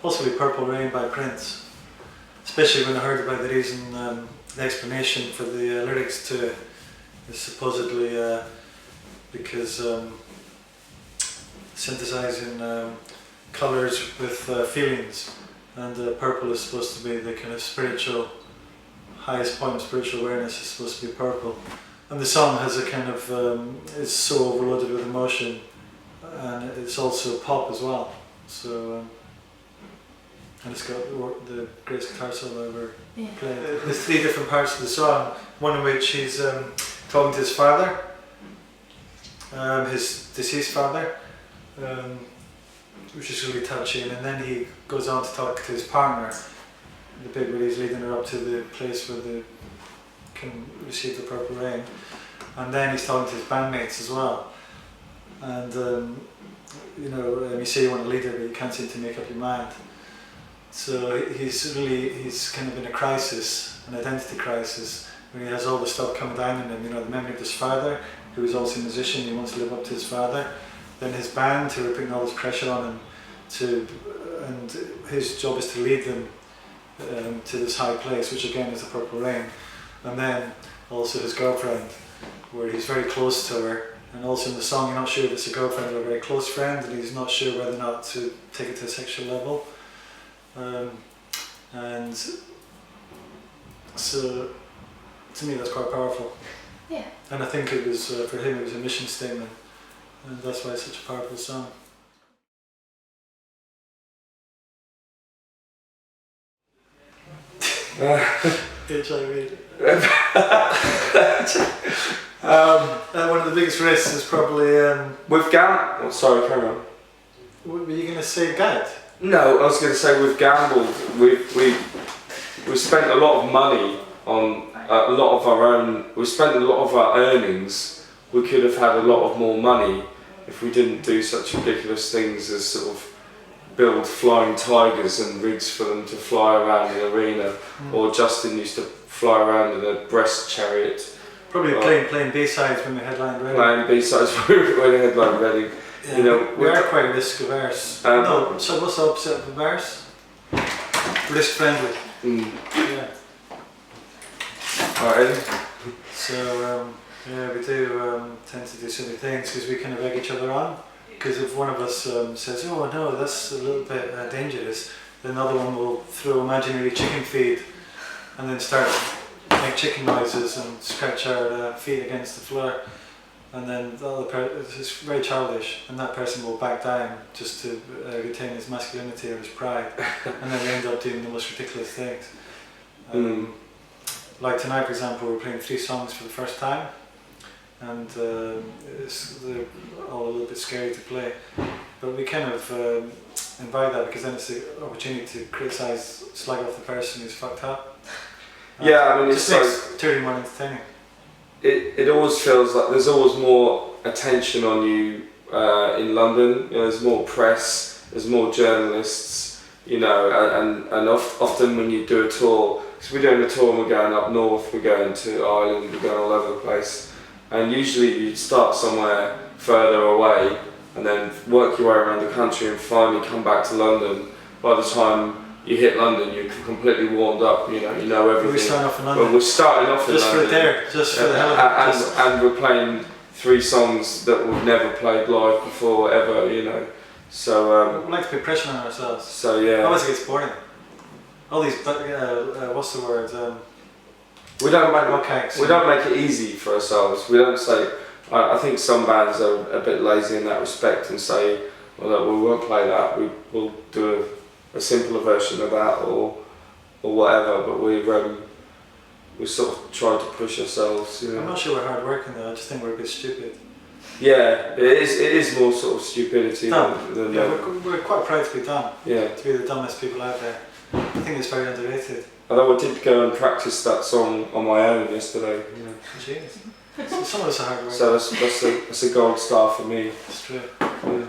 possibly Purple Rain by Prince, especially when I heard about the reason, the explanation for the lyrics to it is supposedly because synthesizing colours with feelings, and purple is supposed to be the kind of spiritual, highest point of spiritual awareness is supposed to be purple. And the song has a kind of, it's so overloaded with emotion, and it's also pop as well. So, and it's got the greatest guitar solo ever played. There's 3 different parts of the song, one in which he's talking to his father, his deceased father, which is really touching, and then he goes on to talk to his partner, the bit where he's leading her up to the place where they can receive the Purple Rain, and then he's talking to his bandmates as well. And you know, you say you want to lead her, but you can't seem to make up your mind. So he's kind of in a crisis, an identity crisis, when he has all the stuff coming down on him. You know, the memory of his father, who is also a musician, he wants to live up to his father. Then his band, who are putting all this pressure on him and his job is to lead them to this high place, which again is the Purple Rain. And then also his girlfriend, where he's very close to her, and also in the song you're not sure if it's a girlfriend or a very close friend, and he's not sure whether or not to take it to a sexual level. And so to me that's quite powerful. Yeah. And I think it was, for him it was a mission statement, and that's why it's such a powerful song. HIV. One of the biggest risks is probably with gamble. Oh, sorry, carry on. Were you going to say GAD? No, I was going to say we've gambled. We've spent a lot of money on a lot of our own. We spent a lot of our earnings. We could have had a lot of more money if we didn't do such ridiculous things as sort of build flying tigers and rigs for them to fly around the arena, or Justin used to fly around in a breast chariot. Probably playing B-sides when we headlined Reading. Playing B-sides when we headlined Reading. Yeah, you know, we are quite risk averse. No, so what's the opposite of averse? Risk friendly. Yeah. Alright. So yeah, we do tend to do silly things because we kind of egg each other on. Because if one of us says, "Oh no, that's a little bit dangerous," then another one will throw imaginary chicken feed and then start make chicken noises and scratch our feet against the floor, and then the other it's very childish, and that person will back down just to retain his masculinity or his pride, and then we end up doing the most ridiculous things. Like tonight, for example, we're playing 3 songs for the first time, and they're all a little bit scary to play, but we kind of invite that because then it's the opportunity to criticise, slag off the person who's fucked up. Yeah, I mean, it's like touring more entertaining. It always feels like there's always more attention on you in London. You know, there's more press, there's more journalists, you know, and often when you do a tour, because we're doing a tour and we're going up north, we're going to Ireland, we're going all over the place, and usually you start somewhere further away and then work your way around the country and finally come back to London. By the time you hit London, you're completely warmed up, you know everything. We're starting off in London. Well, we're starting off in London. Just for the hell of it. And we're playing 3 songs that we've never played live before, ever, you know. So we like to put pressure on ourselves. So yeah. Otherwise it gets boring. All these, what's the word? We don't make it easy for ourselves. We don't say. I think some bands are a bit lazy in that respect and say, well, look, we won't play that. We'll do a simpler version of that or whatever. But we sort of try to push ourselves. You know? I'm not sure we're hard working though. I just think we're a bit stupid. Yeah, it is more sort of stupidity than we're quite proud to be dumb. Yeah. To be the dumbest people out there. I think it's very underrated. Although I did go and practice that song on my own yesterday. You know. Jeez. Some of us are hard work. So that's a gold star for me. It's true. Yeah.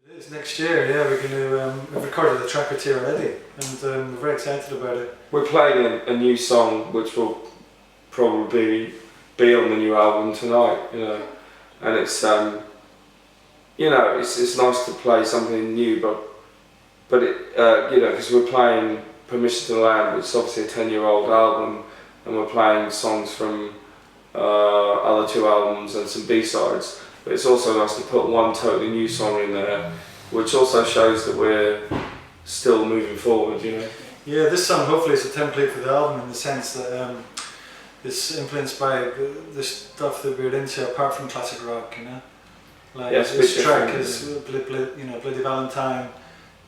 It is next year, yeah, we're going to, we've recorded a track or 2 already, and we're very excited about it. We're playing a new song which will probably be on the new album tonight, you know, and it's you know, it's nice to play something new, but it, you know, because we're playing Permission to Land, which is obviously a 10-year-old album, and we're playing songs from other 2 albums and some B-sides. But it's also nice to put one totally new song in there, which also shows that we're still moving forward, you know. Yeah, this song hopefully is a template for the album in the sense that it's influenced by the stuff that we're into apart from classic rock, you know. Like Yeah, this track is Bloody Valentine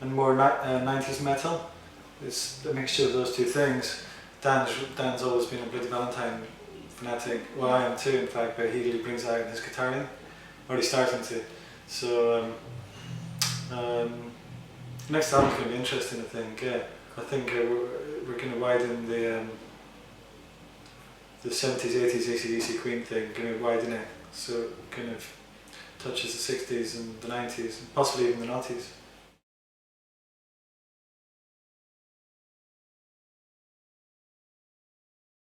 and more 90s metal. It's a mixture of those two things. Dan's always been a Bloody Valentine fanatic. Well, I am too, in fact, but he really brings out his guitar in, or he's starting to. So next album's going to be interesting, I think. Yeah, I think we're going to widen the 70s, 80s AC/DC Queen thing. Going to widen it so it kind of touches the 60s and the 90s, and possibly even the noughties.